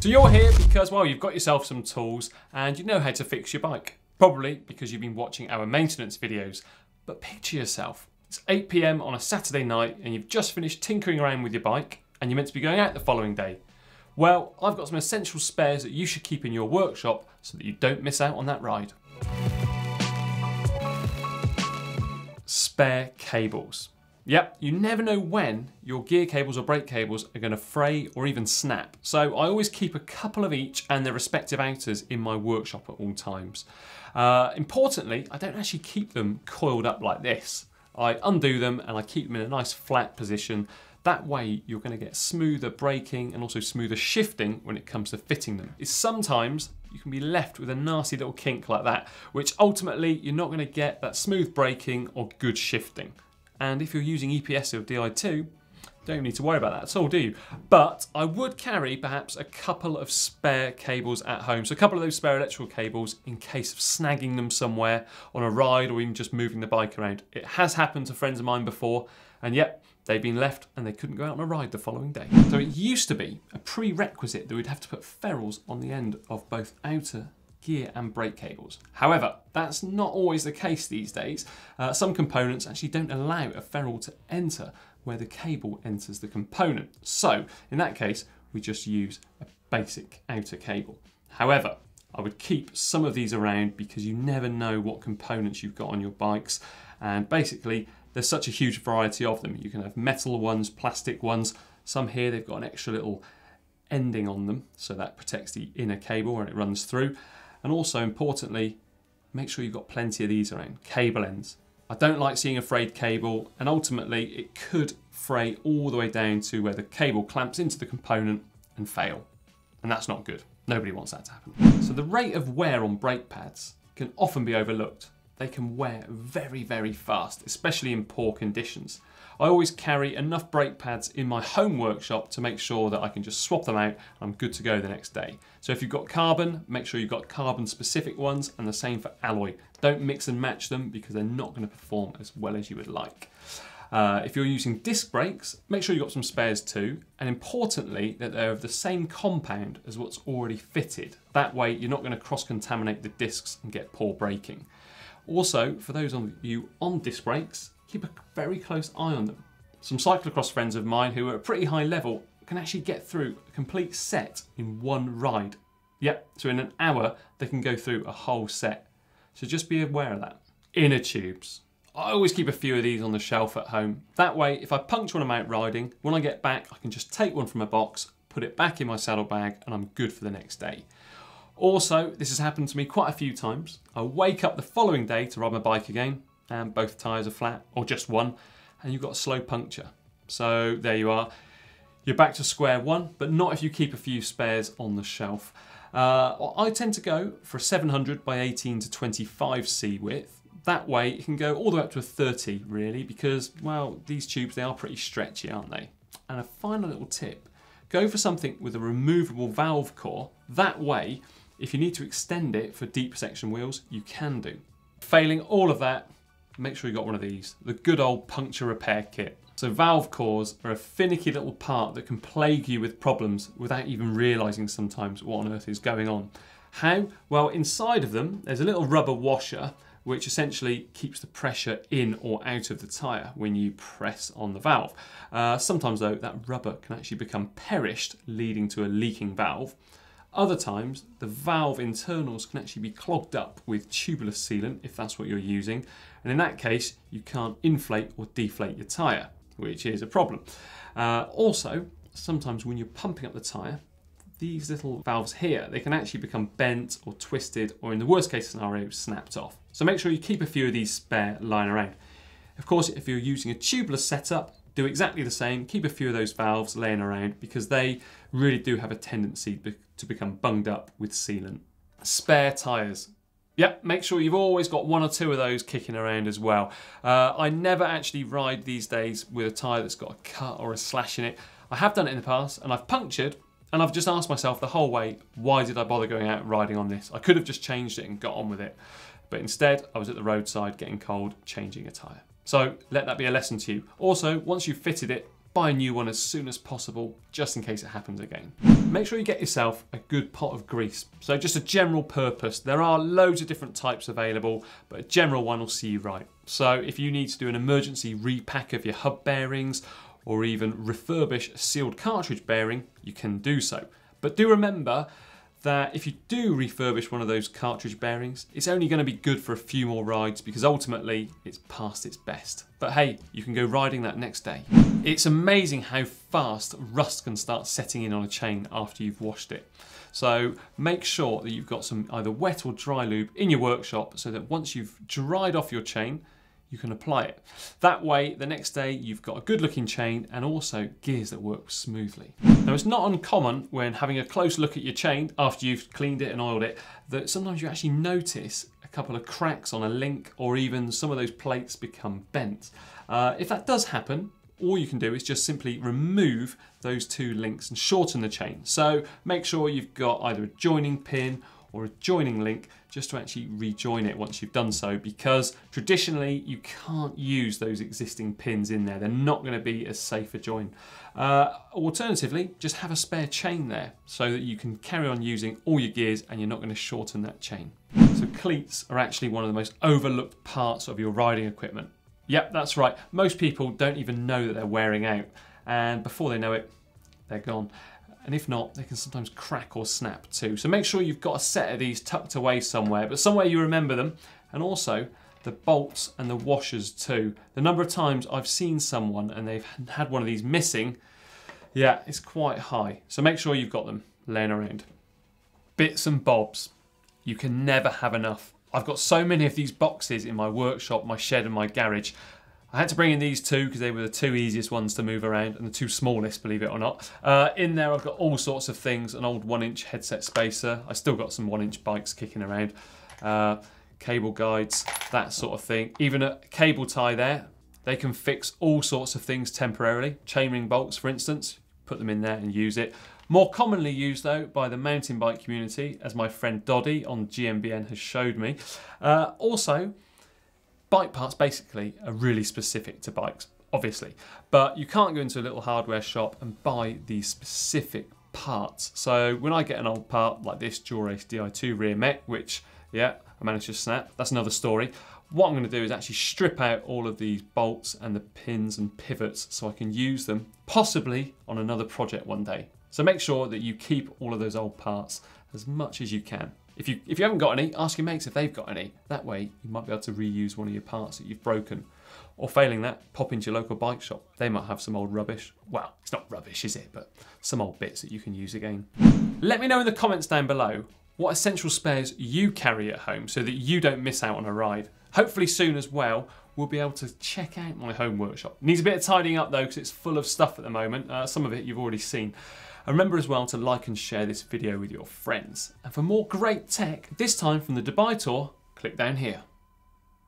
So you're here because, well, you've got yourself some tools and you know how to fix your bike. Probably because you've been watching our maintenance videos. But picture yourself, it's 8 PM on a Saturday night and you've just finished tinkering around with your bike and you're meant to be going out the following day. Well, I've got some essential spares that you should keep in your workshop so that you don't miss out on that ride. Spare cables. Yep, you never know when your gear cables or brake cables are going to fray or even snap. So I always keep a couple of each and their respective outers in my workshop at all times. Importantly, I don't actually keep them coiled up like this. I undo them and I keep them in a nice flat position. That way you're going to get smoother braking and also smoother shifting when it comes to fitting them. It's sometimes you can be left with a nasty little kink like that, which ultimately you're not going to get that smooth braking or good shifting. And if you're using EPS or Di2, don't need to worry about that at all, do you? But I would carry perhaps a couple of spare cables at home. So a couple of those spare electrical cables in case of snagging them somewhere on a ride or even just moving the bike around. It has happened to friends of mine before, and yep, they've been left and they couldn't go out on a ride the following day. So it used to be a prerequisite that we'd have to put ferrules on the end of both outer gear and brake cables. However, that's not always the case these days. Some components actually don't allow a ferrule to enter where the cable enters the component. So in that case, we just use a basic outer cable. However, I would keep some of these around because you never know what components you've got on your bikes. And basically, there's such a huge variety of them. You can have metal ones, plastic ones. Some here, they've got an extra little ending on them, so that protects the inner cable when it runs through. And also importantly, make sure you've got plenty of these around, cable ends. I don't like seeing a frayed cable, and ultimately it could fray all the way down to where the cable clamps into the component and fail. And that's not good. Nobody wants that to happen. So the rate of wear on brake pads can often be overlooked. They can wear very, very fast, especially in poor conditions. I always carry enough brake pads in my home workshop to make sure that I can just swap them out and I'm good to go the next day. So if you've got carbon, make sure you've got carbon specific ones, and the same for alloy. Don't mix and match them because they're not going to perform as well as you would like. If you're using disc brakes, make sure you've got some spares too, and importantly that they're of the same compound as what's already fitted. That way you're not going to cross-contaminate the discs and get poor braking. Also, for those of you on disc brakes, keep a very close eye on them. Some cyclocross friends of mine who are at a pretty high level can actually get through a complete set in one ride. Yep, so in an hour they can go through a whole set. So just be aware of that. Inner tubes. I always keep a few of these on the shelf at home. That way, if I puncture when I'm out riding, when I get back, I can just take one from a box, put it back in my saddlebag, and I'm good for the next day. Also, this has happened to me quite a few times. I wake up the following day to ride my bike again, and both tyres are flat, or just one, and you've got a slow puncture. So there you are. You're back to square one, but not if you keep a few spares on the shelf. I tend to go for a 700 by 18 to 25 C width. That way it can go all the way up to a 30 really, because, well, these tubes, they are pretty stretchy, aren't they? And a final little tip, go for something with a removable valve core. That way, if you need to extend it for deep section wheels, you can do. Failing all of that, make sure you got one of these, the good old puncture repair kit. So valve cores are a finicky little part that can plague you with problems without even realising sometimes what on earth is going on. How? Well, inside of them, there's a little rubber washer which essentially keeps the pressure in or out of the tyre when you press on the valve. Sometimes though, that rubber can actually become perished, leading to a leaking valve. Other times, the valve internals can actually be clogged up with tubular sealant if that's what you're using, and in that case, you can't inflate or deflate your tyre, which is a problem. Also, sometimes when you're pumping up the tyre, these little valves here, they can actually become bent or twisted, or in the worst case scenario, snapped off. So make sure you keep a few of these spare lying around. Of course, if you're using a tubeless setup, do exactly the same. Keep a few of those valves laying around because they really do have a tendency to become bunged up with sealant. Spare tyres. Yep, make sure you've always got one or two of those kicking around as well. I never actually ride these days with a tyre that's got a cut or a slash in it. I have done it in the past and I've punctured, and I've just asked myself the whole way, why did I bother going out riding on this? I could have just changed it and got on with it. But instead, I was at the roadside getting cold, changing a tyre. So let that be a lesson to you. Also, once you've fitted it, buy a new one as soon as possible, just in case it happens again. Make sure you get yourself a good pot of grease. So just a general purpose. There are loads of different types available, but a general one will see you right. So if you need to do an emergency repack of your hub bearings, or even refurbish a sealed cartridge bearing, you can do so. But do remember that if you do refurbish one of those cartridge bearings, it's only going to be good for a few more rides because ultimately it's past its best. But hey, you can go riding that next day. It's amazing how fast rust can start setting in on a chain after you've washed it. So make sure that you've got some either wet or dry lube in your workshop so that once you've dried off your chain, you can apply it. That way, the next day you've got a good looking chain and also gears that work smoothly. Now it's not uncommon when having a close look at your chain after you've cleaned it and oiled it, that sometimes you actually notice a couple of cracks on a link or even some of those plates become bent. If that does happen, all you can do is just simply remove those two links and shorten the chain. So make sure you've got either a joining pin or a joining link just to actually rejoin it once you've done so, because traditionally you can't use those existing pins in there. They're not going to be as safe a join. Alternatively, just have a spare chain there so that you can carry on using all your gears and you're not going to shorten that chain. So cleats are actually one of the most overlooked parts of your riding equipment. Yep, that's right. Most people don't even know that they're wearing out, and before they know it, they're gone. And if not, they can sometimes crack or snap too. So make sure you've got a set of these tucked away somewhere, but somewhere you remember them. And also the bolts and the washers too. The number of times I've seen someone and they've had one of these missing, yeah, it's quite high. So make sure you've got them laying around. Bits and bobs. You can never have enough. I've got so many of these boxes in my workshop, my shed and my garage. I had to bring in these two because they were the two easiest ones to move around and the two smallest, believe it or not. In there I've got all sorts of things, an old 1-inch headset spacer. I still got some 1-inch bikes kicking around. Cable guides, that sort of thing. Even a cable tie there. They can fix all sorts of things temporarily. Chainring bolts, for instance. Put them in there and use it. More commonly used though by the mountain bike community, as my friend Doddy on GMBN has showed me. Also, bike parts basically are really specific to bikes, obviously, but you can't go into a little hardware shop and buy these specific parts. So when I get an old part like this Dura-Ace Di2 rear mech, which, yeah, I managed to snap, that's another story. What I'm going to do is actually strip out all of these bolts and the pins and pivots so I can use them possibly on another project one day. So make sure that you keep all of those old parts as much as you can. If you haven't got any, ask your mates if they've got any. That way you might be able to reuse one of your parts that you've broken. Or failing that, pop into your local bike shop. They might have some old rubbish. Well, it's not rubbish, is it? But some old bits that you can use again. Let me know in the comments down below what essential spares you carry at home so that you don't miss out on a ride. Hopefully soon as well, we'll be able to check out my home workshop. Needs a bit of tidying up though because it's full of stuff at the moment. Some of it you've already seen. And remember as well to like and share this video with your friends. And for more great tech, this time from the Dubai tour, click down here.